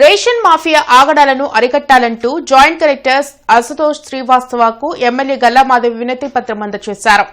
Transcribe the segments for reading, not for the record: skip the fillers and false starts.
Ration mafia ఆగడాలను అరికట్టాలంటూ joint collector Ashutosh శ్రీవాస్తవకు ఎమ్మెల్యే గల్లామాధవి వినతి పత్రం అందజేశారు.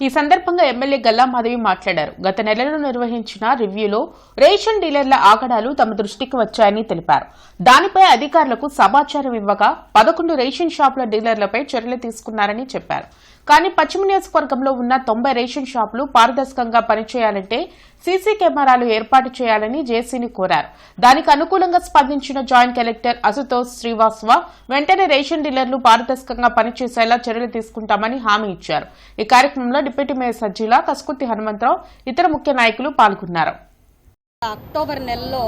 ఈ సందర్భంగా ఎమ్మెల్యే గల్లామాధవి మాట్లాడారు. గత నెలలో నిర్వహించిన రివ్యూలో రేషన్ డీలర్ల ఆగడాలు తమ దృష్టికి వచ్చాయని తెలిపారు. దానిపై అధికారులకు సమాచారం ఇవ్వగా 11 రేషన్ షాపుల డీలర్లపై చర్యలు తీసుకున్నారని చెప్పారు. కానీ పశ్చిమ నియోజకవర్గంలో ఉన్న 90 రేషన్ షాపులు పారదర్శకంగా పనిచేయాలంటే సీసీ కెమెరాలు ఏర్పాటు చేయాలని జేసీని కోరారు. దానికి అనుకూలంగా స్పందించిన జాయింట్ కలెక్టర్ అశుతోష్ శ్రీవాస్తవ వెంటనే రేషన్ డీలర్లు పారదర్శకంగా పనిచేసేలా చర్యలు తీసుకుంటామని హామీ ఇచ్చారు. ఈ కార్యక్రమంలో డిప్యూటీ మేయర్ సజ్జిల, కస్కుర్తి హనుమంతరావు, ఇతర ముఖ్య నాయకులు పాల్గొన్నారు. అక్టోబర్ నెలలో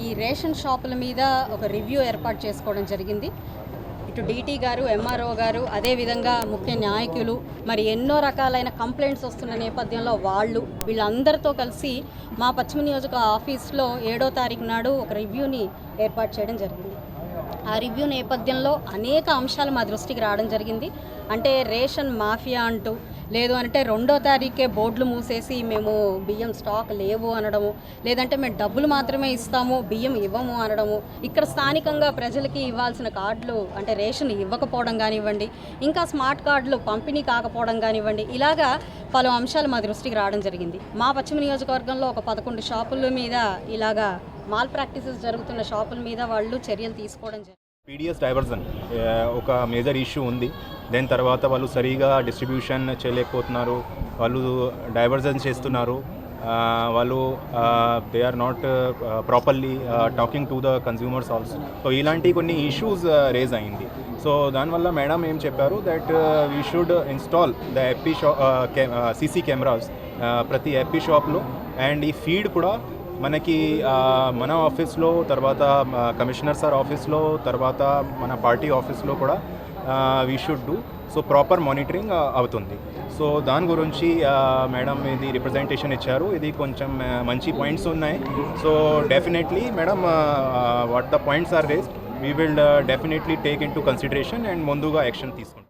ఈ రేషన్ షాపుల మీద ఒక రివ్యూ ఏర్పాటు చేసుకోవడం జరిగింది. ఇటు డీటీ గారు, ఎంఆర్ఓ గారు, అదేవిధంగా ముఖ్య నాయకులు, మరి ఎన్నో రకాలైన కంప్లైంట్స్ వస్తున్న నేపథ్యంలో వీళ్ళందరితో కలిసి మా పశ్చిమ నియోజక ఆఫీస్లో 7వ తారీఖు నాడు ఒక రివ్యూని ఏర్పాటు చేయడం జరిగింది. ఆ రివ్యూ నేపథ్యంలో అనేక అంశాలు మా దృష్టికి రావడం జరిగింది. అంటే రేషన్ మాఫియా అంటూ, లేదు అంటే 2వ తారీఖే బోర్డులు మూసేసి మేము బియ్యం స్టాక్ లేవు అనడము, లేదంటే మేము డబ్బులు మాత్రమే ఇస్తాము బియ్యం ఇవ్వము అనడము, ఇక్కడ స్థానికంగా ప్రజలకి ఇవ్వాల్సిన కార్డులు అంటే రేషన్ ఇవ్వకపోవడం కానివ్వండి, ఇంకా స్మార్ట్ కార్డులు పంపిణీ కాకపోవడం కానివ్వండి, ఇలాగా పలు అంశాలు మా దృష్టికి రావడం జరిగింది. మా పశ్చిమ నియోజకవర్గంలో ఒక 11 షాపుల మీద ఇలాగా మాల్ ప్రాక్టీసెస్ జరుగుతున్న షాపుల మీద వాళ్ళు చర్యలు తీసుకోవడం జరిగింది. పీడిఎస్ డైవర్జన్ ఒక మేజర్ ఇష్యూ ఉంది. దాని తర్వాత వాళ్ళు సరిగా డిస్ట్రిబ్యూషన్ చేయలేకపోతున్నారు, వాళ్ళు డైవర్జన్ చేస్తున్నారు, వాళ్ళు they are not properly talking to the consumers also. So ఇలాంటి కొన్ని ఇష్యూస్ రేజ్ అయింది. సో దానివల్ల మేడం ఏం చెప్పారు that we should install the FP CC cameras ప్రతి ఎప్పీ షాప్లో. అండ్ ఈ ఫీడ్ కూడా మనకి మన ఆఫీస్లో, తర్వాత కమిషనర్ సార్ ఆఫీస్లో, తర్వాత మన పార్టీ ఆఫీస్లో కూడా we should do. So proper monitoring అవుతుంది. సో దాని గురించి మేడం ఇది రిప్రజెంటేషన్ ఇచ్చారు. ఇది కొంచెం మంచి పాయింట్స్ ఉన్నాయి. So definitely madam what the points are raised we will definitely take into consideration and ముందుగా యాక్షన్ తీసుకుంటాం.